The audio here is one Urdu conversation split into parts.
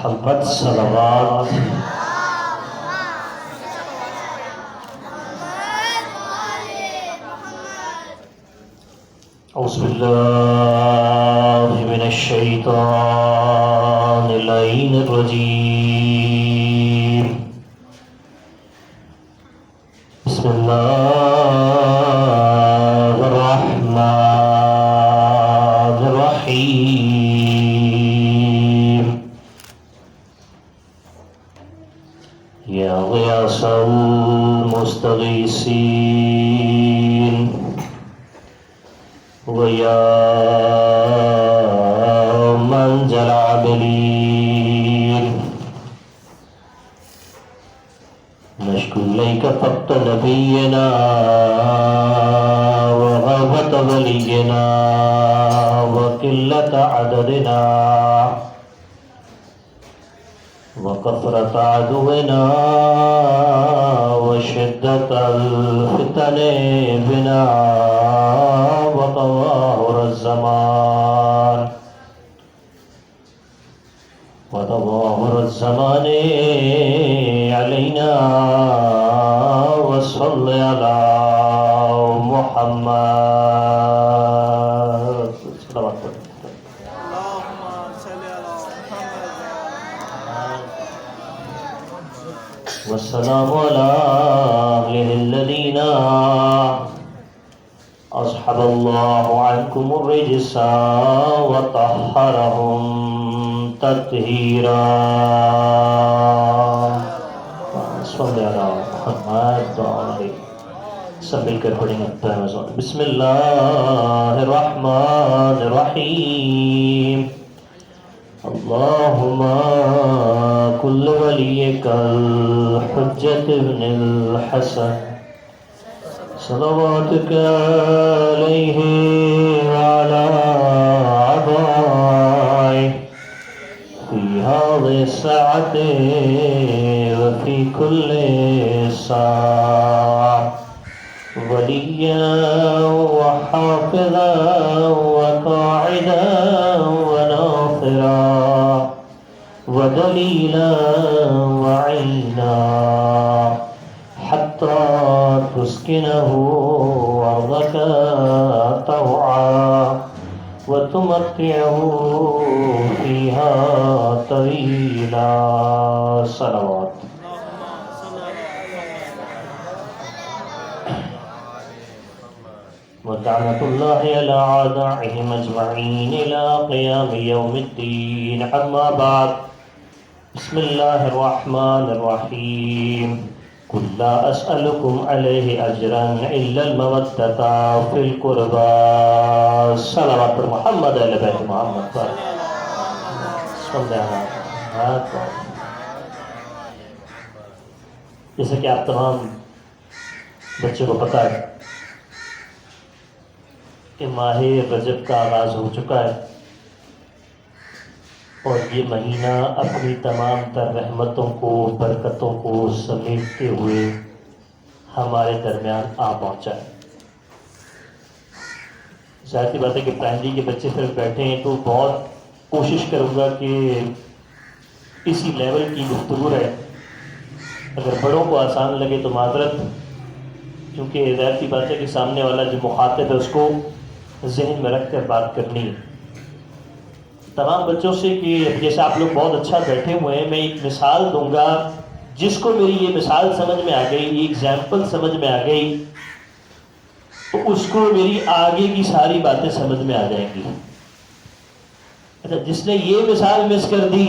محمد صلوات. اعوذ باللہ من الشیطان اللعین الرجیم. بسم اللہ الرحمن الرحیم. یا غیاث المستغیثین وَيَا مَنْجَ الْعَامِلِينَ نشكو إليك فقط نبينا وغربة ولينا وقلة عددنا وكثرة عدونا وشدة الفتن بنا وتظاهر الزمان علينا وصل على محمد صلوات والسلام على أهله الذين أصحب الله عنكم الرجس وطهرهم تطهيرا. صلی اللہ محمد سب مل کر پڑھیں گے. بسم اللہ الرحمن الرحیم. اللہم کل ولیک الحجت ابن الحسن صلواتک علیہ وعلا آبائه في هذه الساعة وفي كل ساعة وليا وحافظا وقاعدا وناصرا ودليلا وعينا حتى تسكنه أرضك طوعا وتمتعه فيها طويلا. صلوات. ولعنة الله على أعدائهم أجمعين إلى قيام يوم الدين. أما بعد. بسم الله الرحمن الرحيم. قل لا أسألكم عليه أجرا إلا المودة في القربى. صلوات محمد علی بیت محمد پر صلی اللہ علیہ. جیسا کہ آپ تمام بچوں کو پتہ ہے کہ ماہ رجب کا آغاز ہو چکا ہے اور یہ مہینہ اپنی تمام تر رحمتوں کو برکتوں کو سمیٹتے ہوئے ہمارے درمیان آ پہنچا ہے. ظاہر سی بات ہے کہ پرائمری کے بچے صرف بیٹھے ہیں تو بہت کوشش کروں گا کہ اسی لیول کی گفتگو رہے. اگر بڑوں کو آسان لگے تو معذرت، کیونکہ ظاہر سی بات ہے کہ سامنے والا جو مخاطب ہے اس کو ذہن میں رکھ کر بات کرنی ہے. تمام بچوں سے کہ جیسے آپ لوگ بہت اچھا بیٹھے ہوئے ہیں، میں ایک مثال دوں گا. جس کو میری یہ مثال سمجھ میں آ گئی، یہ ایگزامپل سمجھ میں آ گئی، تو اس کو میری آگے کی ساری باتیں سمجھ میں آ جائیں گی. اچھا، جس نے یہ مثال مس کر دی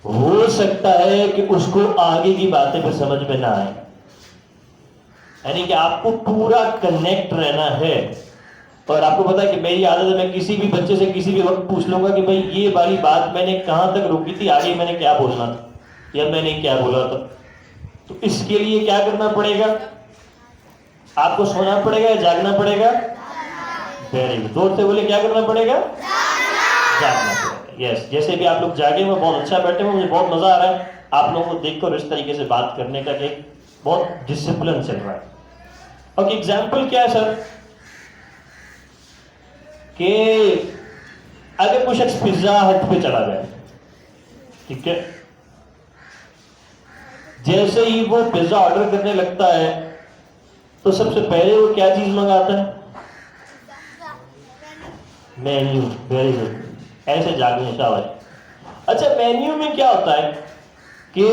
ہو سکتا ہے کہ اس کو آگے کی باتیں پھر سمجھ میں نہ آئیں. یعنی کہ آپ کو پورا کنیکٹ رہنا ہے. اور آپ کو پتا ہے کہ میری عادت ہے، میں کسی بھی بچے سے کسی بھی وقت پوچھ لوں گا کہ بھائی یہ والی بات میں نے کہاں تک روکی تھی، آگے میں نے کیا بولنا تھا یا میں نے کیا بولا تھا. تو اس کے لیے کیا کرنا پڑے گا؟ آپ کو سونا پڑے گا یا جاگنا پڑے گا؟ Very good. زور سے بولے، کیا کرنا پڑے گا؟ جاگنا پڑے گا. یس، جیسے بھی آپ لوگ جاگے ہوئے بہت اچھا بیٹھے ہوئے، مجھے بہت مزہ آ رہا ہے آپ لوگوں کو دیکھ کر اس طریقے سے بات کرنے کا کہ بہت ڈسپلن چل رہا ہے. اوکے، ایگزامپل کیا ہے سر کہ اگر کوئی شخص پیزا ہٹ پہ چلا جائے ٹھیک ہے. جیسے ہی وہ پیزا آرڈر کرنے لگتا ہے تو سب سے پہلے وہ کیا چیز منگاتا ہے؟ مینیو. Very good. ایسے جاگنے شاباش. اچھا مینیو میں کیا ہوتا ہے کہ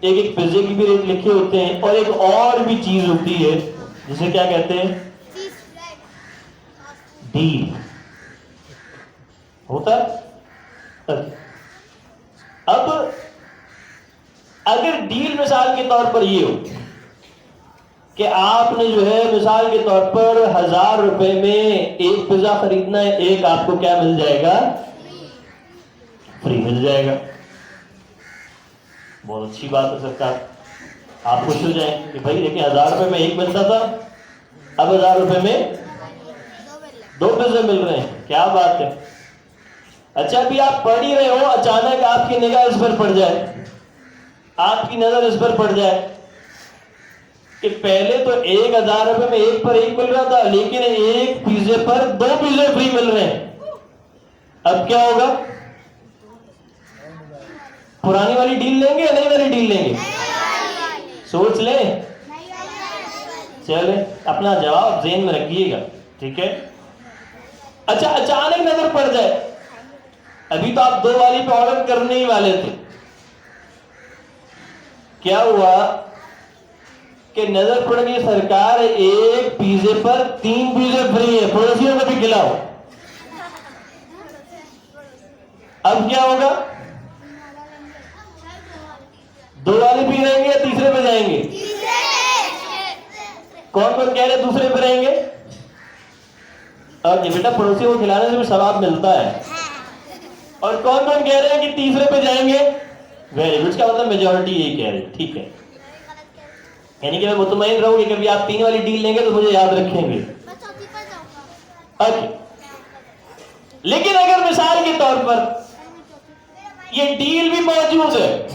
ایک پیزے کی بھی ریٹ لکھے ہوتے ہیں اور ایک اور بھی چیز ہوتی ہے جسے کیا کہتے ہیں؟ ڈیل ہوتا ہے. اب اگر ڈیل مثال کے طور پر یہ ہو کہ آپ نے جو ہے مثال کے طور پر 1000 روپے میں ایک پیزا خریدنا ہے، ایک آپ کو کیا مل جائے گا؟ فری مل جائے گا. بہت اچھی بات ہے سرکار. آپ خوش ہو جائیں کہ بھائی دیکھیں 1000 روپے میں ایک ملتا تھا، اب 1000 روپے میں 2 پیزے مل رہے ہیں. کیا بات ہے. اچھا ابھی آپ پڑھ ہی رہے ہو، اچانک آپ کی نگاہ اس پر پڑ جائے، آپ کی نظر اس پر پڑ جائے کہ پہلے تو 1000 روپے میں ایک پر ایک مل رہا تھا، لیکن ایک پیزے پر 2 پیزے فری مل رہے ہیں. اب کیا ہوگا؟ پرانی والی ڈیل لیں گے یا نئی والی ڈیل لیں گے؟ سوچ لیں. چلے اپنا جواب ذہن میں رکھیے گا. ٹھیک ہے. اچھا اچانک نظر پڑ جائے، ابھی تو آپ 2 والی پہ آرڈر کرنے ہی والے تھے، کیا ہوا کہ نظر پڑ گئی سرکار ایک پیزے پر 3 پیزے فری ہے، پڑوسیوں کو بھی کھلاؤ. اب کیا ہوگا؟ 2 والے پی رہیں گے یا تیسرے پہ جائیں گے؟ کون کون کہہ رہے دوسرے پہ رہیں گے؟ اور یہ بیٹا پڑوسیوں کو کھلانے سے بھی ثواب ملتا ہے. اور کون کون کہہ رہے ہیں کہ تیسرے پہ جائیں گے؟ Very good. کا مطلب میجورٹی یہی کہہ رہی ہے. ٹھیک ہے. یعنی کہ میں مطمئن رہوں کہ کبھی آپ 3 والی ڈیل لیں گے تو مجھے یاد رکھیں گے. لیکن اگر مثال کے طور پر یہ ڈیل بھی موجود ہے،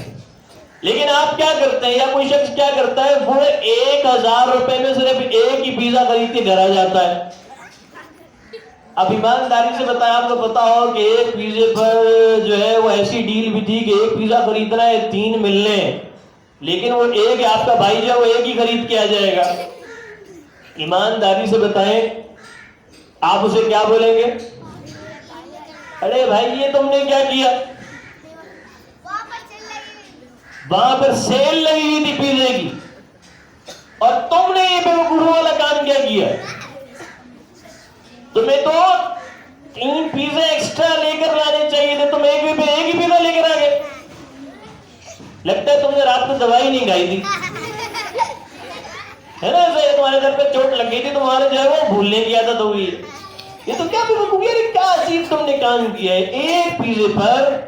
لیکن آپ کیا کرتے ہیں یا کوئی شخص کیا کرتا ہے، وہ 1000 روپے میں صرف ایک ہی پیزا خرید کے گھر آ جاتا ہے. اب ایمانداری سے بتائیں، آپ کو پتا ہو کہ ایک پیزے پر جو ہے وہ ایسی ڈیل بھی تھی کہ ایک پیزا خریدنا ہے 3 ملنے، لیکن وہ ایک آپ کا بھائی جو ہے وہ ایک ہی خرید کے آ جائے گا. ایمانداری سے بتائیں آپ اسے کیا بولیں گے؟ ارے بھائی یہ تم نے کیا کیا؟ وہاں پر سیل لگی ہوئی تھی پیزے کی اور تم نے یہ بیوقوفوں والا کام کیا کیا؟ تمہیں تو 3 پیزے ایکسٹرا لے کر لانے چاہیے تھے، تم ایک ہی پیزا لے کر آ گئے. لگتا ہے تم نے رات کو دوائی نہیں کھائی تھی، ہے نا؟ ایسا تمہارے گھر پہ چوٹ لگ گئی تھی، تمہارے جو ہے وہ بھولنے کیا تھا. تو یہ تو کیا کیا عجیب تم نے کام کیا ہے. ایک پیزے پر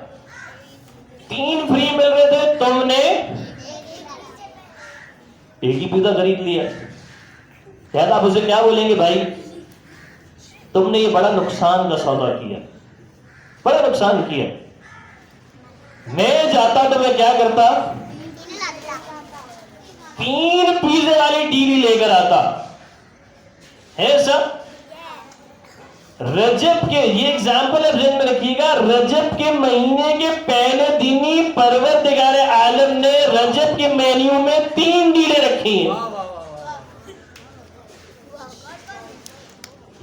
3 فری مل رہے تھے، تم نے ایک ہی پیزا خرید لیا. شاید آپ اسے کیا بولیں گے؟ بھائی تم نے یہ بڑا نقصان کا سودا کیا، بڑا نقصان کیا. میں جاتا تو میں کیا کرتا؟ 3 پیزے والی ڈیل لے کر آتا ہے سب. رجب کے یہ ایگزامپل اب ذہن میں رکھیے گا، رجب کے مہینے کے پہلے دن ہی پروردگار عالم نے رجب کے مینیو میں 3 ڈیلیں رکھی ہیں.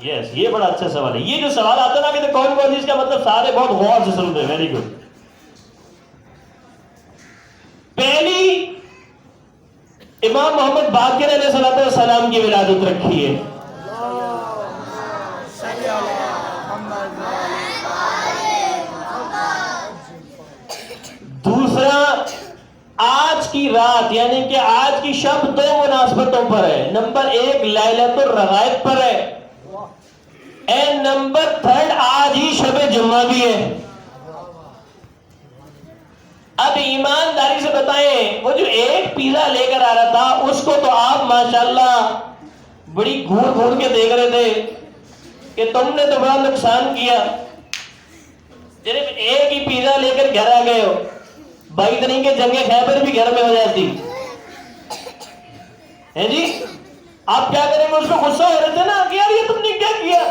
یس یہ بڑا اچھا سوال ہے. یہ جو سوال آتا نا کہ کون کون چیز کا مطلب سارے بہت غور سے سن رہے ہیں. Very good. پہلی امام محمد باقر علیہ السلام کی ولادت رکھی ہے. دوسرا آج کی رات یعنی کہ آج کی شب 2 مناسبتوں پر ہے. نمبر 1 لیلۃ الرغائب پر ہے، اینڈ نمبر 3 آج ہی شب جمعہ بھی ہے. اب ایمانداری سے بتائیں وہ جو ایک پیزا لے کر آ رہا تھا اس کو تو آپ ماشاءاللہ بڑی گھور گھور کے دیکھ رہے تھے کہ تم نے تو بڑا نقصان کیا، صرف ایک ہی پیزا لے کر گھر آ گئے ہو. بھائی اتنی کہ جنگ خیبر بھی گھر میں ہو جاتی ہے جی. آپ کیا کریں گے؟ اس کو غصہ ہو رہے تھے نا کہ یار یہ تم نے کیا کیا،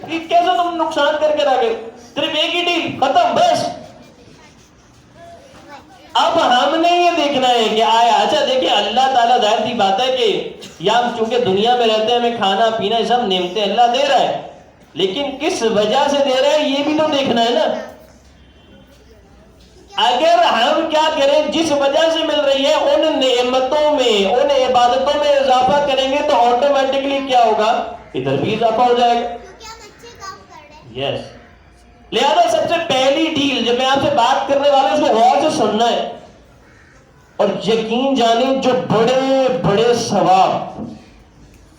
یہ کیسا تم نقصان کر آ گئے. صرف ایک ہی ڈیل ختم بس. اللہ تعالیٰ ظاہر سی بات ہے کہ یا ہم چونکہ دنیا میں رہتے ہیں ہمیں کھانا پینا یہ سب نعمتیں اللہ دے رہا ہے، لیکن کس وجہ سے دے رہا ہے یہ بھی تو دیکھنا ہے نا۔ اگر ہم کیا کریں، جس وجہ سے مل رہی ہے ان نعمتوں میں ان عبادتوں میں اضافہ کریں گے تو آٹومیٹکلی کیا ہوگا، ادھر بھی اضافہ ہو جائے گا۔ یس، لہذا سب سے پہلی ڈیل جب میں آپ سے بات کرنے والا ہوں اس کو غور سے سننا ہے، اور یقین جانیں جو بڑے بڑے ثواب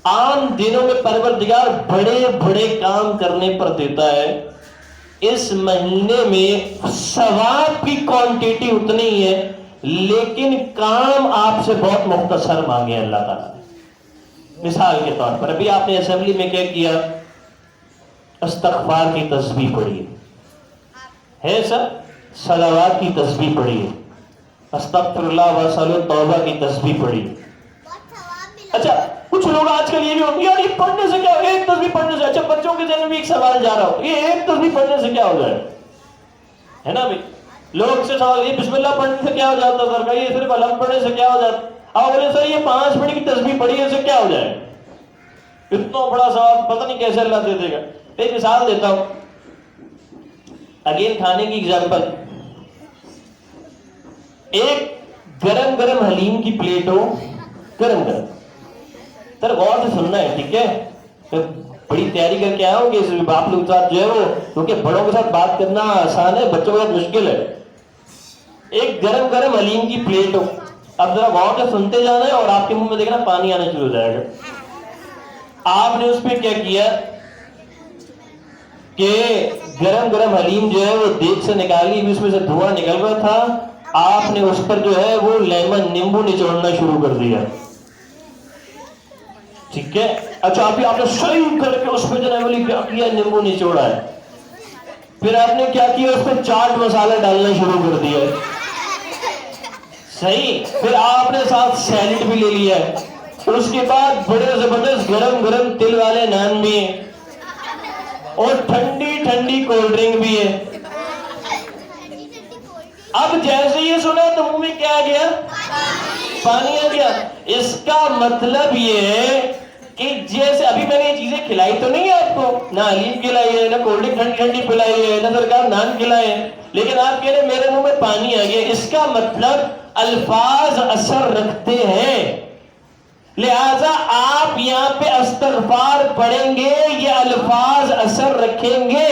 عام دنوں میں پروردگار بڑے بڑے کام کرنے پر دیتا ہے، اس مہینے میں ثواب کی کوانٹیٹی اتنی ہی ہے لیکن کام آپ سے بہت مختصر مانگے اللہ تعالیٰ نے۔ مثال کے طور پر ابھی آپ نے اسمبلی میں کیا کیا، استغفار کی تسبیح پڑھی ہے سر، صلوات کی تسبیح پڑھی ہے، استغفر اللہ وصلو توبہ کی تسبیح پڑھی۔ اچھا کچھ لوگ آج کل یہ بھی ہوگی یار یہ پڑھنے سے کیا ہو، ایک تسبیح پڑھنے سے، اچھا بچوں کے ذہن میں بھی ایک سوال جا رہا ہو، یہ ایک تسبیح پڑھنے سے کیا ہو جائے، ہے نا بھائی، لوگ سے سوال یہ بسم اللہ پڑھنے سے کیا ہو جاتا سر کا، یہ صرف الحمد پڑھنے سے کیا ہو جاتا، آپ بولے سر یہ 5 منٹ کی تسبیح پڑھی ہے اس سے کیا ہو جائے، اتنا بڑا سوال پتہ نہیں کیسے اللہ دے دے گا۔ ایک مثال دیتا ہوں، اگین کھانے کی ایگزامپل، ایک گرم گرم حلیم کی پلیٹ ہو، گرم گرم، سر غور سے سننا ہے ٹھیک ہے، بڑی تیاری کر کے آیا ہوں کہ آپ لوگ ساتھ جو ہے وہ، کیونکہ بڑوں کے ساتھ بات کرنا آسان ہے بچوں کے ساتھ مشکل ہے۔ ایک گرم گرم حلیم کی پلیٹ ہو، اب ذرا غور سے سنتے جانا ہے اور آپ کے منہ میں دیکھنا پانی آنا شروع ہو جائے گا۔ آپ نے اس پہ کیا کیا کہ گرم گرم حلیم جو ہے وہ دیگ سے نکالی، اس میں سے دھواں نکل رہا تھا، آپ نے اس پر جو ہے وہ لیمن نیمبو نچوڑنا شروع کر دیا، ٹھیک ہے۔ اچھا آپ نے صحیح کر کے اس پہ جو ہے کیا کیا، نیمبو نچوڑا ہے، پھر آپ نے کیا کیا اس پہ چاٹ مسالہ ڈالنا شروع کر دیا ہے، صحیح، پھر آپ نے ساتھ سیلڈ بھی لے لیا ہے، اس کے بعد بڑے زبردست گرم گرم تل والے نان بھی ہیں اور ٹھنڈی ٹھنڈی کولڈ ڈرنک بھی ہے۔ اب جیسے یہ سنا تو منہ میں کیا آ گیا، پانی آ گیا۔ اس کا مطلب یہ ہے کہ جیسے ابھی میں نے یہ چیزیں کھلائی تو نہیں ہے آپ کو، نہ حلیم کھلائی ہے، نہ کولڈ ڈرنک ٹھنڈی ٹھنڈی پلائی ہے، نہ سرکار نان کھلائے ہیں، لیکن آپ کہہ رہے میرے منہ میں پانی آ گیا۔ اس کا مطلب الفاظ اثر رکھتے ہیں، لہذا آپ یہاں پہ استغفار پڑھیں گے یہ الفاظ اثر رکھیں گے،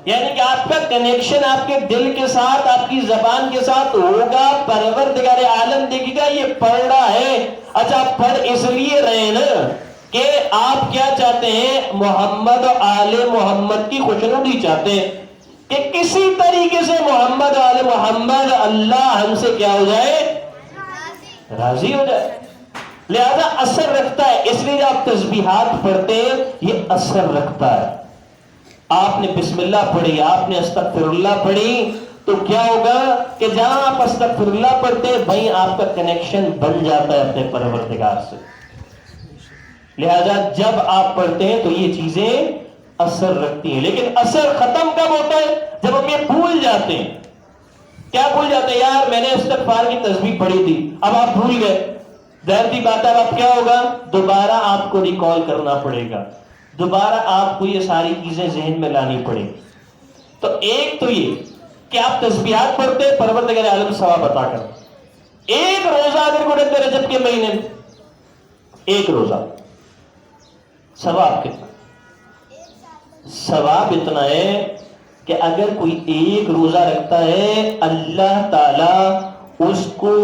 یعنی کہ آپ کا کنیکشن آپ کے دل کے ساتھ آپ کی زبان کے ساتھ ہوگا، پروردگار عالم دیکھے گا یہ پڑھ رہا ہے۔ اچھا پڑھ اس لیے رہے نا کہ آپ کیا چاہتے ہیں، محمد و آل محمد کی خوشنودی چاہتے ہیں کہ کسی طریقے سے محمد و آل محمد اللہ ہم سے کیا ہو جائے، راضی ہو جائے، لہذا اثر رکھتا ہے۔ اس لیے آپ تسبیحات پڑھتے ہیں یہ اثر رکھتا ہے۔ آپ نے بسم اللہ پڑھی، آپ نے استغفر اللہ پڑھی، تو کیا ہوگا کہ جہاں آپ استغفر اللہ پڑھتے ہیں وہیں آپ کا کنیکشن بن جاتا ہے اپنے پروردگار سے۔ لہذا جب آپ پڑھتے ہیں تو یہ چیزیں اثر رکھتی ہیں، لیکن اثر ختم کب ہوتا ہے، جب ہم یہ بھول جاتے ہیں۔ کیا بھول جاتے ہیں، یار میں نے استغفار کی تسبیح پڑھی تھی، اب آپ بھول گئے، ظاہر سی بات ہے اب کیا ہوگا، دوبارہ آپ کو ریکال کرنا پڑے گا، دوبارہ آپ کو یہ ساری چیزیں ذہن میں لانی پڑے گی۔ تو ایک تو یہ کہ آپ تسبیحات پڑھتے ہیں، پروردگار عالم ثواب عطا کر۔ ایک روزہ اگر کوئی رکھتے رجب کے مہینے میں، ایک روزہ ثواب کتنا، ثواب اتنا ہے کہ اگر کوئی ایک روزہ رکھتا ہے اللہ تعالی اس کو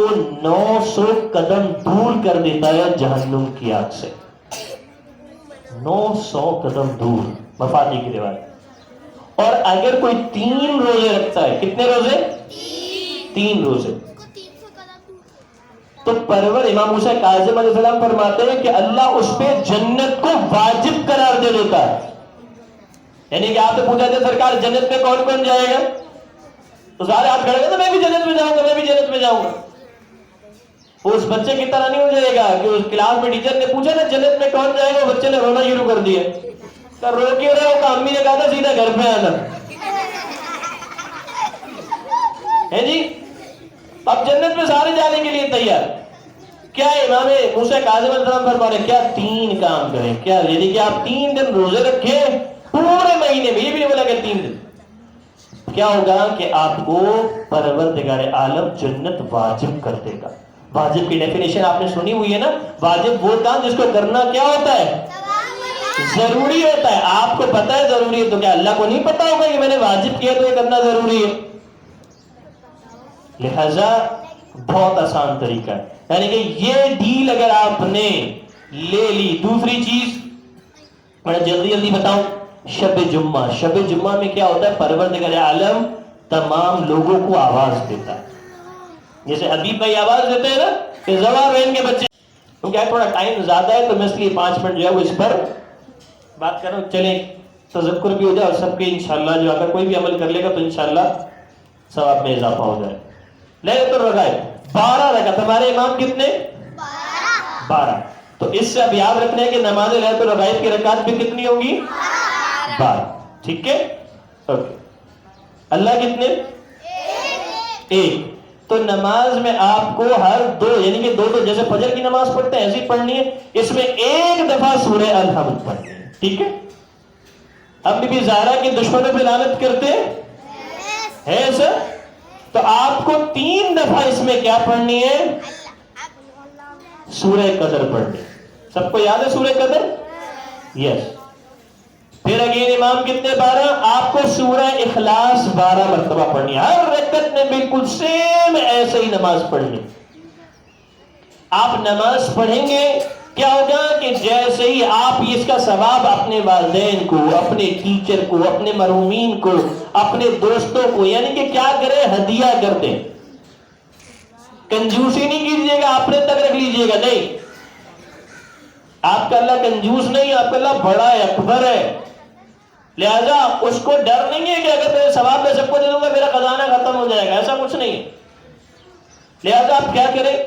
900 قدم دور کر دیتا ہے جہنم کی آگ سے، 900 قدم دور، مفادی کی روایت۔ اور اگر کوئی 3 روزے رکھتا ہے، کتنے روزے، 3 روزے، تو پرور امام موسیٰ کاظم علیہ السلام فرماتے ہیں کہ اللہ اس پہ جنت کو واجب قرار دے دیتا ہے۔ یعنی کہ آپ سے پوچھا تھا سرکار جنت میں کون کون جائے گا، تو سارے ہاتھ کھڑے گئے تو میں بھی جنت میں جاؤں گا، میں بھی جنت میں جاؤں گا۔ وہ اس بچے کی طرح نہیں ہو جائے گا کہ اس کلاس میں ٹیچر نے پوچھا نا جنت میں کون جائے گا، بچے نے رونا شروع کر دیا، تو رو کیوں رہے ہو، امی نے کہا تھا سیدھا گھر پہ آنا ہے جی۔ اب جنت میں سارے جانے کے لیے تیار، کیا امام موسیٰ کاظم علیہ السلام فرما رہے ہیں کیا 3 کام کریں, کیا یعنی کہ آپ 3 دن روزے رکھیں پورے مہینے میں, یہ بھی نہیں بولا کہ 3 دن. کیا ہوگا کہ آپ کو پروردگار عالم جنت واجب کر دے گا. واجب کی ڈیفینیشن آپ نے سنی ہوئی ہے نا, واجب وہ کام جس کو کرنا کیا ہوتا ہے, ضروری ہوتا ہے. آپ کو پتا ہے ضروری ہے, تو کیا اللہ کو نہیں پتا ہوگا کہ میں نے واجب کیا تو یہ کرنا ضروری ہے؟ لہذا بہت آسان طریقہ ہے, یعنی کہ یہ ڈیل اگر آپ نے لے لی. دوسری چیز میں جلدی جلدی بتاؤں, شب جمعہ. شب جمعہ میں کیا ہوتا ہے, پروردگار عالم تمام لوگوں کو آواز دیتا ہے. جیسے حبیب بھائی آواز دیتے ہیں نا کہ زوار رحم کے بچے, کیونکہ تھوڑا ٹائم زیادہ ہے تو میں اس لیے 5 منٹ جو ہے وہ اس پر بات کر رہا ہوں. چلیں تذکر بھی ہو جائے اور سب کے انشاءاللہ جو اگر کوئی بھی عمل کر لے گا تو انشاءاللہ ثواب میں اضافہ ہو جائے. لیلۃ الرغائب 12 رکعت. ہمارے امام کتنے؟ 12. تو اس سے اب یاد رکھنا ہے کہ نماز لیلۃ الرغائب کی رکعت بھی کتنی ہوگی؟ 12. ٹھیک ہے, اوکے. اللہ کتنے؟ 1. تو نماز میں آپ کو ہر 2 یعنی کہ 2 جیسے فجر کی نماز پڑھتے ہیں ایسی پڑھنی ہے, اس میں 1 دفعہ سورہ الحمد پڑھنی ہے. ٹھیک ہے. ہم بی بی زہرا کے دشمنوں پہ لعنت کرتے ہیں سر, تو آپ کو 3 دفعہ اس میں کیا پڑھنی ہے؟ سورہ قدر پڑھنی. سب کو یاد ہے سورہ قدر؟ یس. پھر اگین امام کتنے؟ 12. آپ کو سورہ اخلاص 12 مرتبہ پڑھنی ہے. ہر رکعت میں بالکل سیم ایسے ہی نماز پڑھنی. آپ نماز پڑھیں گے کیا ہوگا کہ جیسے ہی آپ اس کا ثواب اپنے والدین کو, اپنے ٹیچر کو, اپنے مرحومین کو, اپنے دوستوں کو, یعنی کہ کیا کرے, ہدیہ کر دیں. کنجوسی نہیں کیجیے گا, اپنے تک رکھ لیجیے گا, نہیں. آپ کا اللہ کنجوس نہیں, آپ کا اللہ بڑا ہے, اکبر ہے. لہذا اس کو ڈر نہیں ہے کہ اگر میں ثواب میں سب کو دے دوں گا میرا خزانہ ختم ہو جائے گا, ایسا کچھ نہیں ہے. لہذا آپ کیا کریں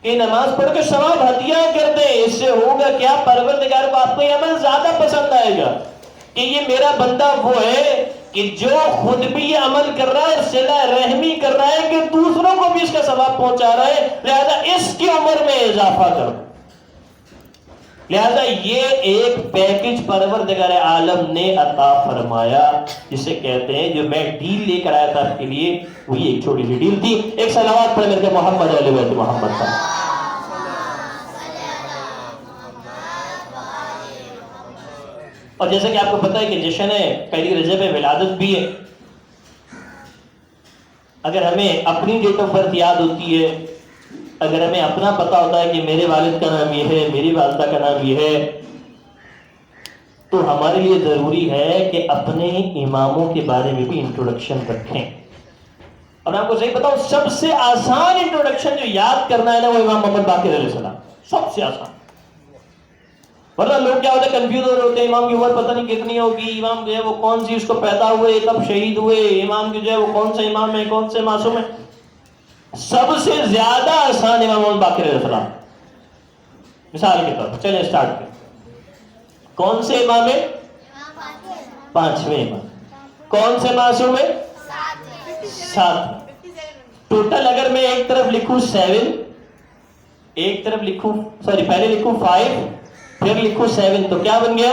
کہ نماز پڑھ کے ثواب ہدیہ کر دیں. اس سے ہوگا کیا, پروردگار کو آپ کو یہ عمل زیادہ پسند آئے گا کہ یہ میرا بندہ وہ ہے کہ جو خود بھی یہ عمل کر رہا ہے, صلہ رحمی کر رہا ہے, کہ دوسروں کو بھی اس کا ثواب پہنچا رہا ہے. لہذا اس کی عمر میں اضافہ کرو. لہذا یہ ایک پیکج پروردگار عالم نے عطا فرمایا, جسے کہتے ہیں جو میں ڈیل لے کر آیا تھا آپ کے لیے, وہی ایک چھوٹی سی ڈیل تھی. ایک صلوات پڑھ میرے محمد علیہ بیت محمد کا. اور جیسا کہ آپ کو پتا ہے کہ جشن ہے 1 رجب ہے, ولادت بھی ہے. اگر ہمیں اپنی ڈیٹ آف برتھ یاد ہوتی ہے, اگر ہمیں اپنا پتا ہوتا ہے کہ میرے والد کا نام یہ ہے, میری والدہ کا نام یہ ہے, تو ہمارے لیے ضروری ہے کہ اپنے اماموں کے بارے میں بھی انٹروڈکشن رکھیں. اور میں آپ کو صحیح بتاؤں, سب سے آسان انٹروڈکشن جو یاد کرنا ہے نا, وہ امام محمد باقر علیہ السلام. سب سے آسان. ورنہ لوگ کیا ہوتے ہیں, کنفیوز ہو رہے ہوتے ہیں, امام کی عمر پتہ نہیں کتنی ہوگی, امام جو ہے وہ کون سی اس کو پیدا ہوئے, کب شہید ہوئے, امام کی جو ہے وہ کون سے امام ہے, کون سے معصوم ہے. سب سے زیادہ آسان امام محمد باقر علیہ السلام. مثال کے طور پر چلیں اسٹارٹ کریں. کون سے امام ہے؟ 5ویں امام. کون سے معصوم ہے؟ 7. ٹوٹل اگر میں ایک طرف لکھوں 7, ایک طرف لکھوں پہلے لکھوں 5 پھر لکھوں 7, تو کیا بن گیا؟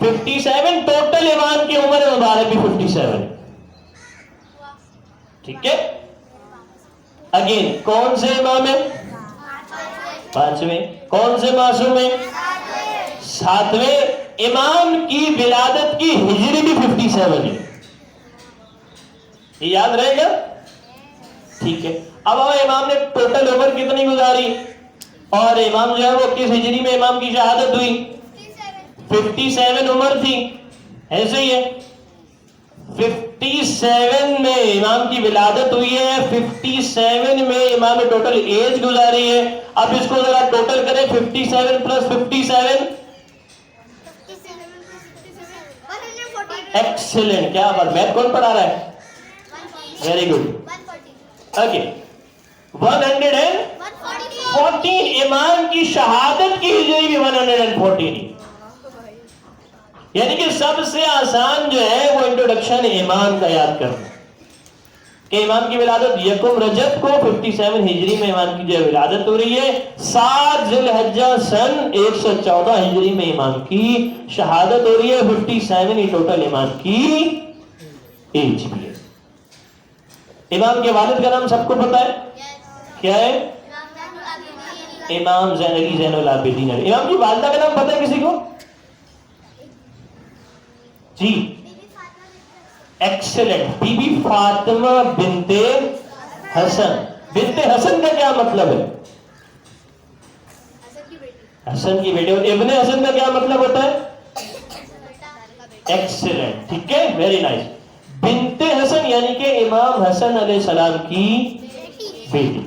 57. ٹوٹل امام کی عمر مبارک بھی 57. ٹھیک ہے. اگین کون سے امام ہے؟ 5ویں. کون سے معصوم ہے؟ 7ویں. امام کی ولادت کی ہجری بھی 57 ہے. یہ یاد رہے گا؟ ٹھیک ہے. اب امام نے ٹوٹل عمر کتنی گزاری, اور امام جو ہے وہ کس ہجری میں امام کی شہادت ہوئی؟ 57 عمر تھی. ایسے ہی ہے, 57 میں امام کی ولادت ہوئی ہے, 57 میں امام نے ٹوٹل ایج گزاری ہے. اب اس کو ذرا ٹوٹل کریں, 57 پلس 57. ایکسلنٹ. کیا بات, میتھ کون پڑھا رہا ہے؟ Very good. اوکے. 114. امام کی شہادت کی ہجری بھی 114. یعنی کہ سب سے آسان جو ہے وہ انٹروڈکشن امام کا یاد کرنا. کہ امام کی ولادت یکم رجب کو 57 ہجری میں امام کی جو ولادت ہو رہی ہے، 7 ذی الحجہ سن 114 ہجری میں امام کی شہادت ہو رہی ہے، 57 ہی ٹوٹل امام کی ایج بھی ہے۔ امام کے والد کا نام سب کو پتا ہے کیا ہے؟ امام زین علی زین العابدین۔ امام کی والدہ کا نام پتا ہے کسی کو؟ جی ایکسلنٹ، بی بی فاطمہ بنت حسن۔ بنت حسن کا کیا مطلب ہے؟ حسن کی بیٹی۔ اور ابن حسن کا کیا مطلب ہوتا ہے؟ ایکسلنٹ، ٹھیک ہے، ویری نائس۔ بنت حسن یعنی کہ امام حسن علیہ السلام کی بیٹی۔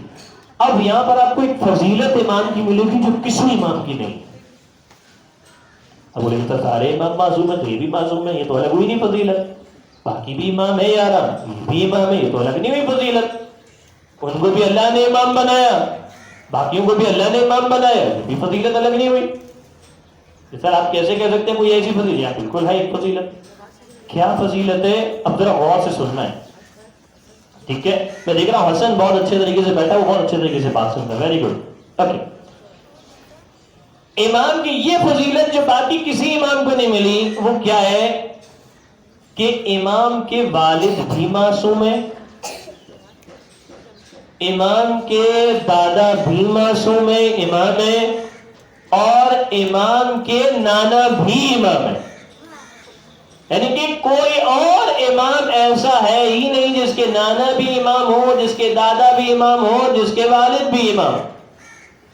اب یہاں پر آپ کو ایک فضیلت امام کی ملے گی جو کسی امام کی نہیں۔ اب بولے تو سارے امام معصوم ہیں تو یہ بھی معصوم ہے، یہ تو الگ ہوئی نہیں فضیلت۔ باقی بھی امام ہے یارا، یہ بھی امام ہے، یہ تو الگ نہیں ہوئی فضیلت۔ ان کو بھی اللہ نے امام بنایا، باقیوں کو بھی اللہ نے امام بنایا، یہ بھی فضیلت الگ نہیں ہوئی۔ سر آپ کیسے کہہ سکتے ہیں کوئی ایسی فضیلت؟ بالکل ہے ایک فضیلت۔ کیا فضیلت ہے؟ اب ذرا غور سے سننا ہے، ٹھیک ہے؟ میں دیکھ رہا ہوں حسن بہت اچھے طریقے سے بیٹھا، وہ بہت اچھے طریقے سے بات سن رہا ہے، ویری گڈ، اوکے۔ امام کی یہ فضیلت جو باقی کسی امام کو نہیں ملی وہ کیا ہے کہ امام کے والد بھی معصوم ہیں، امام کے دادا بھی معصوم ہیں، امام ہیں، اور امام کے نانا بھی امام ہیں۔ یعنی کہ کوئی اور امام ایسا ہے ہی نہیں جس کے نانا بھی امام ہو، جس کے دادا بھی امام ہو، جس کے والد بھی امام۔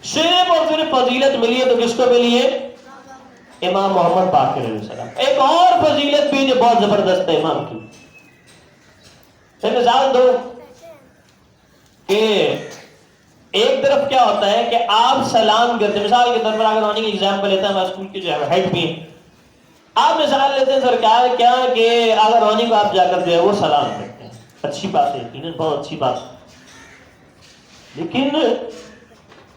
صرف اور صرف فضیلت ملی ہے تو کس کو ملی ہے؟ امام محمد باقر علیہ السلام۔ ایک اور فضیلت بھی جو بہت زبردست ہے امام کی، مثال دو کہ ایک طرف کیا ہوتا ہے کہ آپ سلام کرتے ہیں، مثال کے طور پر اگر کی ایگزامپل لیتا ہے، میں اسکول کے جو ہیڈ بھی ہیں، آپ مثال لیتے ہیں سرکار کیا کہ اگر رونی کو آپ جا کر جو ہے وہ سلام کرتے ہیں، اچھی بات ہے، یقیناً بہت اچھی بات ہے، لیکن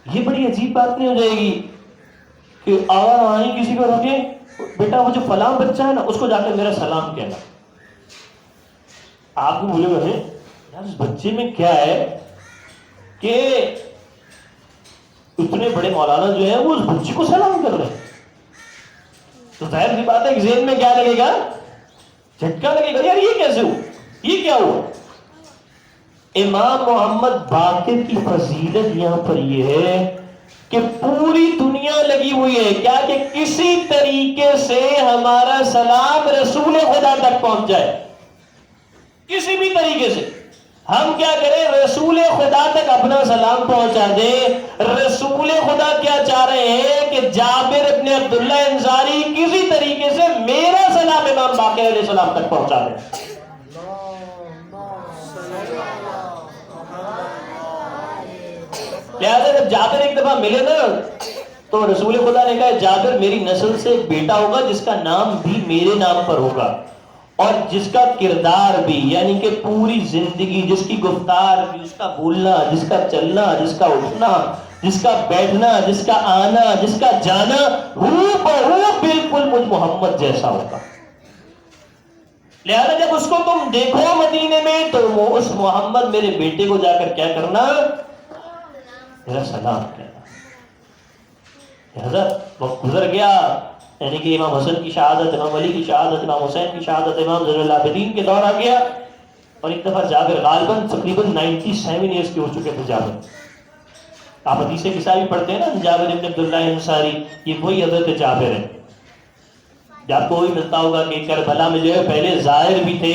یہ بڑی عجیب بات نہیں ہو جائے گی کہ اگر رونی کسی کو روکے، بیٹا وہ جو فلاں بچہ ہے نا اس کو جا کر میرا سلام کہنا؟ آپ کو بولے گا یار اس بچے میں کیا ہے کہ اتنے بڑے مولانا جو ہیں وہ اس بچے کو سلام کر رہے ہیں؟ تو ظاہر سی بات ہے کہ ذہن میں کیا لگے گا؟ جھٹکا لگے گا، یار یہ کیسے ہوا، یہ کیا ہوا؟ امام محمد باقر کی فضیلت یہاں پر یہ ہے کہ پوری دنیا لگی ہوئی ہے کیا کہ کسی طریقے سے ہمارا سلام رسول خدا تک پہنچ جائے، کسی بھی طریقے سے ہم کیا کریں، رسول خدا تک اپنا سلام پہنچا دیں۔ رسول خدا کیا چاہ رہے ہیں کہ جابر ابن عبداللہ انصاری کسی طریقے سے میرا سلام امام باقر علیہ السلام تک پہنچا دیں۔ لہذا جب جابر ایک دفعہ ملے نا تو رسول خدا نے کہا جابر میری نسل سے ایک بیٹا ہوگا جس کا نام بھی میرے نام پر ہوگا، اور جس کا کردار بھی، یعنی کہ پوری زندگی، جس کی گفتار، جس کا بولنا، جس کا چلنا، جس کا اٹھنا، جس کا بیٹھنا، جس کا آنا، جس کا جانا ہو بالکل مجھ محمد جیسا ہوگا۔ لہذا جب اس کو تم دیکھو مدینے میں تو اس محمد میرے بیٹے کو جا کر کیا کرنا؟ میرا سلام کہنا۔ لہذا وقت گزر گیا، یعنی کہ امام حسن کی شہادت، امام علی کی شہادت، امام حسین کی شہادت، امام زین العابدین کے دور آ گیا، اور ایک دفعہ جابر غالباً تقریباً 97 ایئرس کے ہو چکے تھے جابر۔ آپ حدیث قصہ بھی پڑھتے ہیں نا، جابر ابن عبداللہ انصاری، یہ وہی حضرت جابر ہے۔ آپ کو بھی ملتا ہوگا کہ کربلا میں جو ہے پہلے ظاہر بھی تھے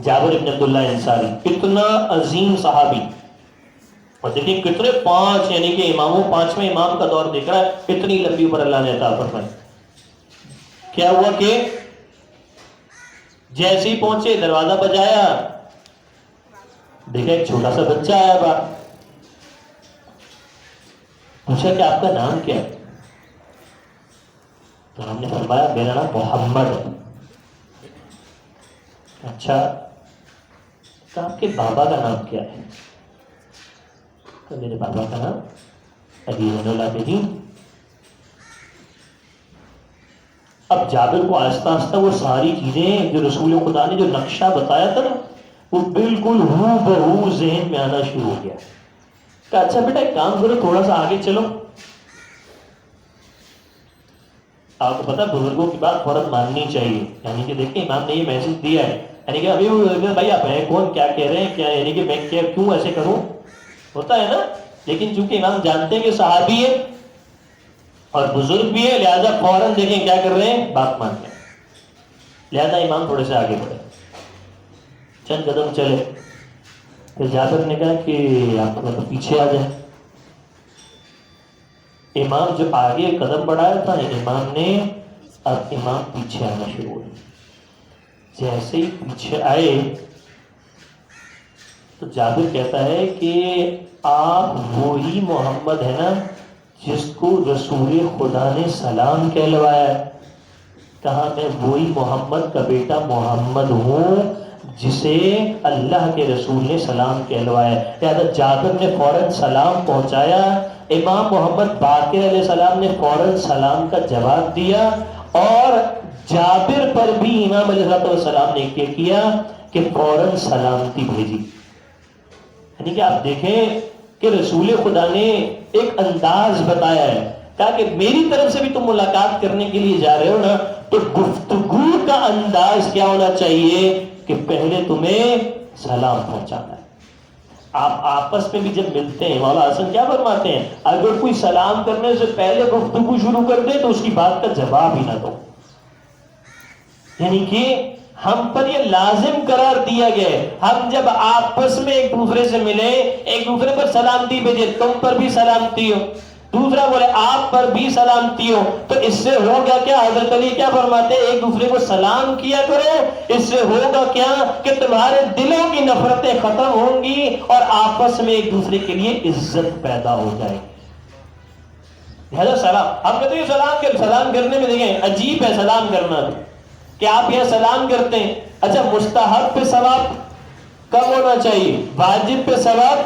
جابر ابن عبداللہ انصاری، کتنا عظیم صحابی، اور دیکھیں کتنے 5 یعنی کہ اماموں 5ویں امام کا دور دیکھ رہا ہے، اتنی لمبی عمر اللہ نے عطا فرمائی۔ کیا ہوا کہ جیسے ہی پہنچے دروازہ بجایا، دیکھا ایک چھوٹا سا بچہ آیا باہر، پوچھا کہ آپ کا نام کیا ہے؟ تو ہم نے فرمایا میرا نام محمد ہے۔ اچھا تو آپ کے بابا کا نام کیا ہے؟ تو میرے بابا کا نام علی زین العابدین۔ اب جابر کو آہستہ آہستہ وہ ساری چیزیں جو رسول خدا نے جو نقشہ بتایا تھا نا وہ بالکل ہو بہو ذہن میں آنا شروع ہو گیا کہ اچھا بیٹا ایک کام کرو، تھوڑا سا آگے چلو. آپ کو پتا بزرگوں کی بات فوراً ماننی چاہیے. یعنی کہ دیکھیں امام نے یہ میسج دیا ہے، یعنی کہ ابھی بھائی آپ ہیں کون، کیا کہہ رہے ہیں، کیا یعنی کہ میں کیوں ایسے کروں، ہوتا ہے نا. لیکن چونکہ امام جانتے ہیں کہ صحابی ہے اور بزرگ بھی ہے، لہذا فوراً دیکھیں کیا کر رہے ہیں، بات مان رہے ہیں. لہذا امام تھوڑے سے آگے بڑھے، چند قدم چلے. پھر جابر نے کہا کہ آپ تو پیچھے آ جائیں. امام جو آگے قدم بڑھایا تھا امام نے، اب امام پیچھے آنا شروع ہوئے. جیسے ہی پیچھے آئے تو جابر کہتا ہے کہ آپ وہی محمد ہے نا جس کو رسول خدا نے سلام کہلوایا ہے. کہا میں وہی محمد کا بیٹا محمد ہوں جسے اللہ کے رسول نے سلام کہلوایا. لہذا جابر نے فوراً سلام پہنچایا. امام محمد باقر علیہ السلام نے فوراً سلام کا جواب دیا، اور جابر پر بھی امام علیہ السلام نے کیا کیا کہ فوراً سلامتی بھیجی. یعنی کہ آپ دیکھیں کہ رسول خدا نے ایک انداز بتایا ہے، کہا کہ میری طرف سے بھی تم ملاقات کرنے کے لیے جا رہے ہو نا، تو گفتگو کا انداز کیا ہونا چاہیے کہ پہلے تمہیں سلام پہنچانا ہے. آپ آپس میں بھی جب ملتے ہیں، مولا حسن کیا فرماتے ہیں، اگر کوئی سلام کرنے سے پہلے گفتگو شروع کر دے تو اس کی بات کا جواب ہی نہ دو. یعنی کہ ہم پر یہ لازم قرار دیا گیا ہے، ہم جب آپس میں ایک دوسرے سے ملے، ایک دوسرے پر سلامتی بھیجے، تم پر بھی سلامتی ہو، دوسرا بولے آپ پر بھی سلامتی ہو. تو اس سے ہوگا کیا، حضرت علی کیا فرماتے ہیں، ایک دوسرے کو سلام کیا کرو. اس سے ہوگا کیا کہ تمہارے دلوں کی نفرتیں ختم ہوں گی اور آپس میں ایک دوسرے کے لیے عزت پیدا ہو جائے گی. لہذا سلام، ہم کہتے ہیں سلام کرنے میں دیکھیں عجیب ہے سلام کرنا کہ آپ یہ سلام کرتے ہیں. اچھا مستحب پہ ثواب کم ہونا چاہیے، واجب پہ ثواب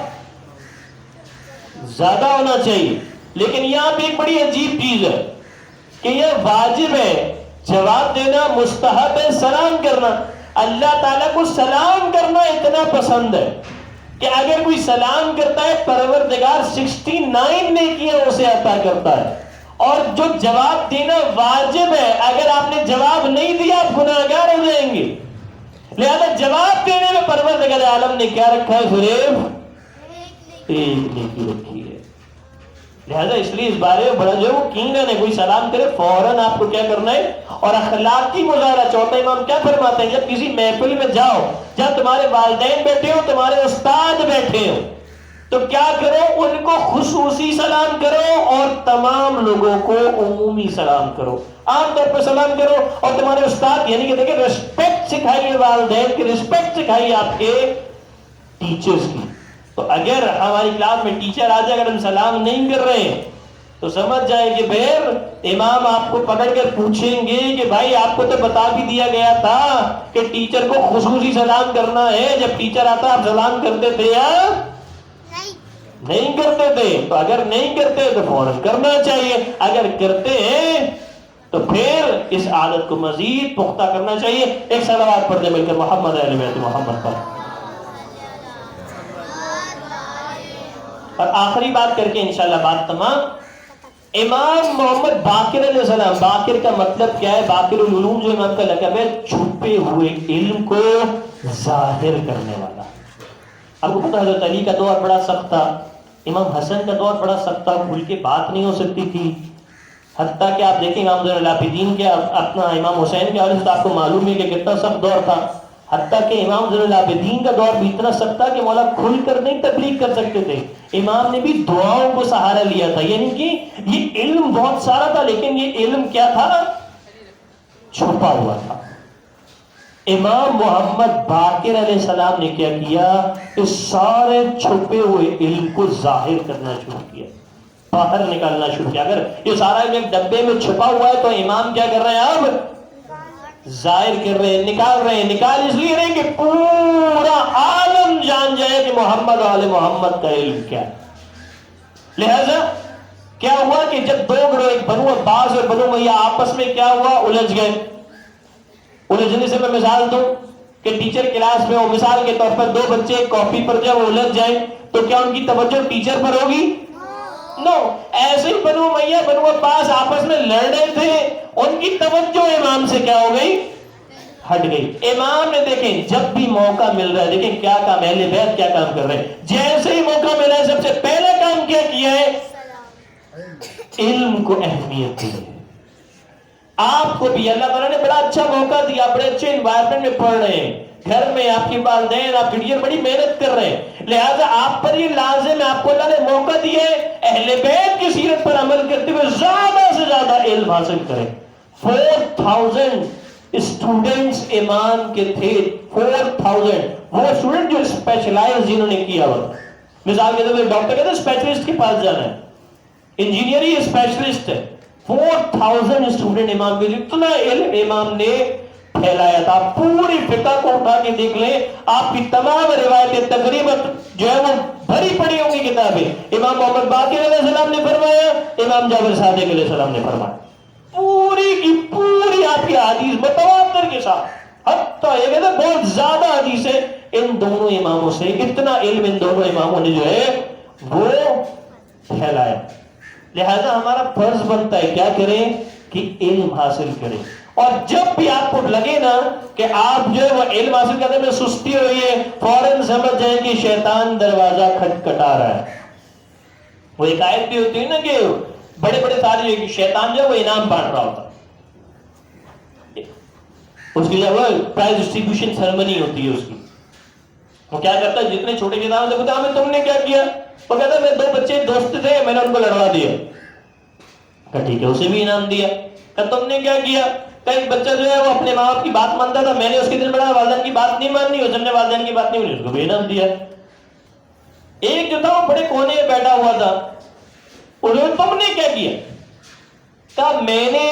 زیادہ ہونا چاہیے. لیکن یہاں پہ ایک بڑی عجیب چیز ہے کہ یہ واجب ہے جواب دینا، مستحب ہے سلام کرنا. اللہ تعالیٰ کو سلام کرنا اتنا پسند ہے کہ اگر کوئی سلام کرتا ہے پروردگار 69 نیکیاں اسے عطا کرتا ہے. اور جو جواب دینا واجب ہے، اگر آپ نے جواب نہیں دیا آپ گناہگار ہو جائیں گے. لہذا جواب دینے میں پروردگار عالم نے کیا رکھا ہے، صرف ایک نیکی رکھی ہے. لہذا اس لیے اس بارے میں بڑا جو کینگن ہے، کوئی سلام کرے فوراً آپ کو کیا کرنا ہے. اور اخلاقی مظاہرہ، چوتھا امام کیا فرماتے ہیں، جب کسی محفل میں جاؤ، جب تمہارے والدین بیٹھے ہو، تمہارے استاد بیٹھے ہو، تو کیا کرو، ان کو خصوصی سلام کرو اور تمام لوگوں کو عمومی سلام کرو، عام طور پر سلام کرو. اور تمہارے استاد یعنی کہ دیکھیں رسپیکٹ سکھائیے والدین کی، رسپیکٹ سکھائیے آپ کے ٹیچرز کی. تو اگر ہماری کلاس میں ٹیچر آ جائے، اگر ہم سلام نہیں کر رہے ہیں تو سمجھ جائیں کہ پھر امام آپ کو پکڑ کر پوچھیں گے کہ بھائی آپ کو تو بتا بھی دیا گیا تھا کہ ٹیچر کو خصوصی سلام کرنا ہے، جب ٹیچر آتا آپ سلام کرتے تھے یا نہیں کرتے تھے؟ تو اگر نہیں کرتے تو فوراً کرنا چاہیے، اگر کرتے ہیں تو پھر اس عادت کو مزید پختہ کرنا چاہیے. ایک صلوات پڑھ دیں مل کر محمد علیہ بیت محمد پر. اور آخری بات کر کے انشاءاللہ بات تمام. امام محمد باقر علیہ السلام، باقر کا مطلب کیا ہے، باقر العلوم جو امام کا لقب ہے، چھپے ہوئے علم کو ظاہر کرنے والا. آپ کو پتہ حضرت علی کا دور بڑا سخت تھا، امام حسن کا دور بڑا سخت تھا، کھل کے بات نہیں ہو سکتی تھی. حتیٰ کہ آپ دیکھیں امام زین العابدین کے اپنا امام حسین کے حوالے سے آپ کو معلوم ہے کہ کتنا سخت دور تھا. حتیٰ کہ امام زین العابدین کا دور بھی اتنا سخت تھا کہ مولا کھل کر نہیں تبلیغ کر سکتے تھے. امام نے بھی دعاؤں کو سہارا لیا تھا. یعنی کہ یہ علم بہت سارا تھا لیکن یہ علم کیا تھا، چھپا ہوا تھا. امام محمد باقر علیہ السلام نے کیا کیا، اس سارے چھپے ہوئے علم کو ظاہر کرنا شروع کیا، باہر نکالنا شروع کیا. اگر یہ سارا ایک ڈبے میں چھپا ہوا ہے تو امام کیا کر رہے ہیں، اب ظاہر کر رہے ہیں، نکال رہے ہیں. نکال اس لیے رہے کہ پورا عالم جان جائے کہ محمد آل محمد کا علم کیا ہے. لہذا کیا ہوا کہ جب دو گروہ، ایک بنو عباس اور بنو امیہ، آپس میں کیا ہوا، الجھ گئے. الجھنے سے میں مثال دوں کہ ٹیچر کلاس میں ہو، مثال کے طور پر 2 بچے کاپی پر جب الجھ جائیں تو کیا ان کی توجہ ٹیچر پر ہوگی؟ نو. ایسے ہی بنو امیہ بنو عباس آپس میں لڑ رہے تھے، ان کی توجہ امام سے کیا ہو گئی؟ ہٹ گئی. امام نے دیکھیں جب بھی موقع مل رہا ہے، دیکھیں کیا کام اہل بیت کیا کام کر رہے ہیں. جیسے ہی موقع ملا ہے سب سے پہلا کام کیا کیا ہے؟ علم کو اہمیت دی ہے. آپ کو بھی اللہ تعالیٰ نے بڑا اچھا موقع دیا، بڑے اچھے انوائرمنٹ میں پڑھ رہے ہیں، گھر میں آپ کی والدین آپ کی ٹیچر بڑی محنت کر رہے ہیں، لہٰذا آپ پر یہ لازم ہے، آپ کو اللہ نے موقع دیا ہے اہل بیت کی سیرت پر عمل کرتے ہوئے زیادہ سے زیادہ علم حاصل کریں. 4000 اسٹوڈنٹس امام کے تھے. 4000 وہ اسٹوڈنٹ جو اسپیشلائز جنہوں نے کیا ہوا. مثال کے طور پر ڈاکٹر کہتے ہیں اسپیشلسٹ کے پاس جانا ہے، انجینئر ہی اسپیشلسٹ ہے. 4000 اسٹوڈنٹ امام کے لیے اتنا علم امام نے پھیلایا تھا. پوری فقہ کو اٹھا کے دیکھ لیں، آپ کی تمام روایتیں تقریباً جو ہے وہ بھری پڑی ہوں گی کتابیں. امام محمد باقر علیہ السلام نے فرمایا، امام جابر صادق علیہ السلام نے فرمایا، پوری کی پوری آپ کی حدیث متواتر کے ساتھ. حتیٰ یہ کہتے ہیں بہت زیادہ حدیث ہے ان دونوں اماموں سے. اتنا علم ان دونوں اماموں نے جو ہے وہ پھیلایا. لہذا ہمارا فرض بنتا ہے کیا کریں کہ علم حاصل کریں. اور جب بھی آپ کو لگے نا کہ آپ جو ہے وہ علم حاصل کرنے میں سستی ہوئی ہے، فوراً سمجھ جائیں کہ شیطان دروازہ کھٹکھٹا رہا ہے. وہ ایک آیت بھی ہوتی ہے نا کہ بڑے بڑے تاجر کہ شیطان جو ہے وہ انعام بانٹ رہا ہوتا، اس کی جو ہے پرائز ڈسٹریبیوشن سیرمنی ہوتی ہے اس کی. وہ کیا کرتا ہے جتنے چھوٹے کتاب سے پوچھتا ہمیں تم نے کیا کیا؟ وہ کہتا ہے میرے 2 بچے دوست تھے، میں نے ان کو لڑوا دیا. کہ ٹھیک ہے، اسے بھی انعام دیا. کہ تم نے کیا کیا؟ کہ ایک بچہ جو ہے وہ اپنے ماں باپ کی بات مانتا تھا، میں نے اس کے دل بڑا والدین کی بات نہیں ماننی، اس نے والدین کی بات نہیں مانی، اس کو بھی انعام دیا. ایک جو تھا وہ بڑے کونے میں بیٹھا ہوا تھا، انہوں نے تم نے کیا کیا؟ کہ میں نے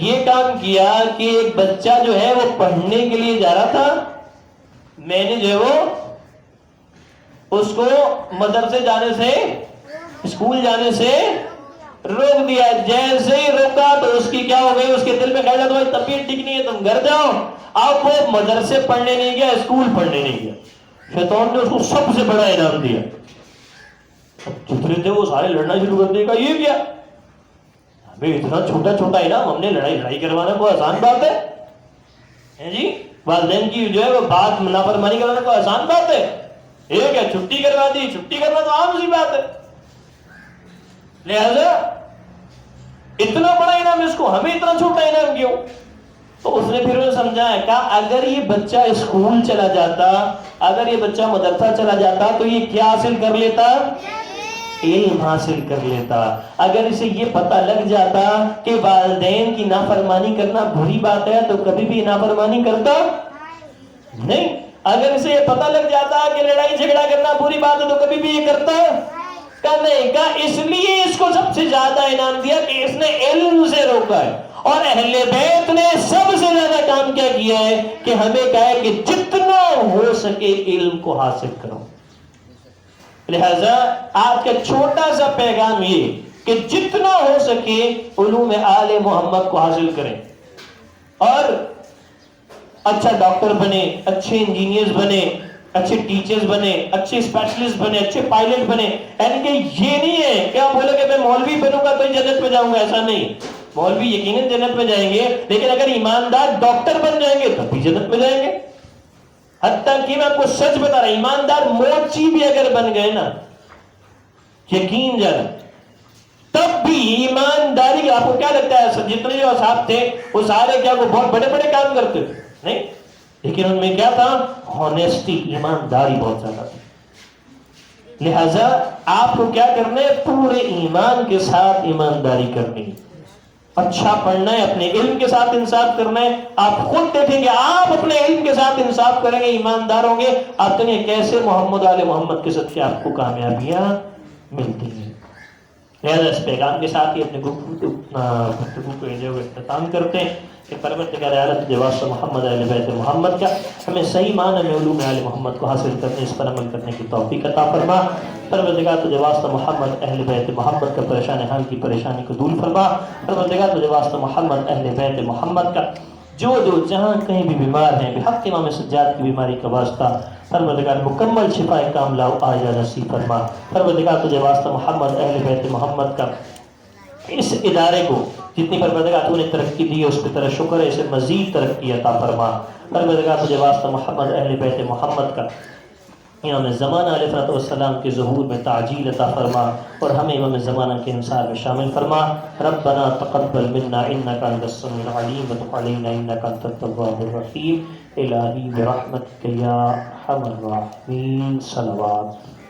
یہ کام کیا کہ ایک بچہ جو ہے وہ پڑھنے کے لیے جا رہا تھا، میں نے جو ہے وہ اس کو مدرسے جانے سے اسکول جانے سے روک دیا. جیسے ہی روکا تو اس کی کیا ہو گئی، اس کے دل میں خیال تمہاری طبیعت ٹھیک نہیں ہے، تم گھر جاؤ. اب وہ مدرسے پڑھنے نہیں گیا، اسکول پڑھنے نہیں گیا. شیطان نے اس کو سب سے بڑا انعام دیا. جتنے تھے وہ سارے لڑنا شروع کر دے گا. یہ کیا ہمیں اتنا چھوٹا چھوٹا انعام، ہم نے لڑائی کروانا کوئی آسان بات ہے جی؟ والدین کی جو ہے وہ بات نافرمانی کروانا کوئی آسان بات ہے؟ ایک ہے چھٹی کروا دی، چھٹی کرنا تو عام سی بات ہے. لہذا اتنا بڑا انعام اس کو، ہمیں اتنا چھوٹا انعام کیوں؟ تو اس نے پھر سمجھایا کہ اگر یہ بچہ اسکول چلا جاتا، اگر یہ بچہ مدرسہ چلا جاتا تو یہ کیا حاصل کر لیتا؟ علم حاصل کر لیتا. اگر اسے یہ پتہ لگ جاتا کہ والدین کی نافرمانی کرنا بری بات ہے تو کبھی بھی نافرمانی کرتا نہیں. اگر اسے یہ پتہ لگ جاتا کہ لڑائی جھگڑا کرنا بری بات ہے تو کبھی بھی یہ کرتا نہیں. کا اس لیے اس کو سب سے زیادہ انعام دیا کہ اس نے علم سے روکا ہے. اور اہل بیت نے سب سے زیادہ کام کیا کیا ہے کہ ہمیں کہا ہے کہ جتنا ہو سکے علم کو حاصل کرو. لہذا آج کا چھوٹا سا پیغام یہ کہ جتنا ہو سکے علوم آل محمد کو حاصل کریں اور اچھا ڈاکٹر بنے، اچھے انجینئرز بنے، اچھے ٹیچرز بنے، اچھے اسپیشلسٹ بنے، اچھے پائلٹ بنے. یعنی کہ یہ نہیں ہے کہ آپ بولے کہ میں مولوی بنوں گا تو ہی جنت میں جاؤں گا، ایسا نہیں. مولوی یقیناً جنت میں جائیں گے، لیکن اگر ایماندار ڈاکٹر بن جائیں گے تب بھی جنت میں جائیں گے. حتیٰ کہ میں آپ کو سچ بتا رہا ہوں، ایماندار موچی بھی اگر بن گئے نا، یقین جانا، تب بھی ایمانداری. آپ کو کیا لگتا ہے جتنے جو اصحاب تھے وہ سارے کیا وہ بہت بڑے بڑے کام کرتے تھے؟ نہیں، لیکن ان میں کیا تھا؟ ہونیسٹی، ایمانداری بہت زیادہ تھی. لہذا آپ کو کیا کرنا ہے؟ پورے ایمان کے ساتھ ایمانداری کرنی، اچھا پڑھنا ہے، اپنے علم کے ساتھ انصاف کرنا ہے. آپ خود دیکھیں گے آپ اپنے علم کے ساتھ انصاف کریں گے، ایماندار ہوں گے، آپ کہیں گے کیسے محمد آل محمد کے صدقے آپ کو کامیابیاں ملتی ہیں. لہذا اس پیغام کے ساتھ ہی اپنے گفتگو کو اختتام کرتے ہیں کہ پروردگار عالم جواسط محمد اہل بیت محمد کا ہمیں صحیح معنی میں علوم اہل محمد کو حاصل کرنے، اس پر عمل کرنے کی توفیق عطا فرما. پروردگار جواسط محمد اہل بیت محمد کا پریشان حال کی پریشانی کو دور فرما. پروردگار جواسط محمد اہل بیت محمد کا جو جہاں کہیں بھی بیمار ہیں بحق امام سجاد کی بیماری کا واسطہ پروردگار مکمل شفا کاملہ آیا نصیب فرما. پروردگار تجھے واسطہ محمد اہل بیت محمد کا اس ادارے کو جتنی پروردگار تو نے ترقی دی ہے اس پہ تیرا شکر ہے, اسے مزید ترقی عطا فرما. پروردگار تجھے واسطہ محمد اہل بیت محمد کا امام زمانہ علیہ السلام کے ظہور میں تعجیل عطا فرما اور ہمیں امام زمانہ کے انصار میں شامل فرما. ربنا تقبل منا انك انت السميع العليم وتب علينا انك انت التواب الرحيم. الہی برحمتک یا ارحم الراحمین. صلوات.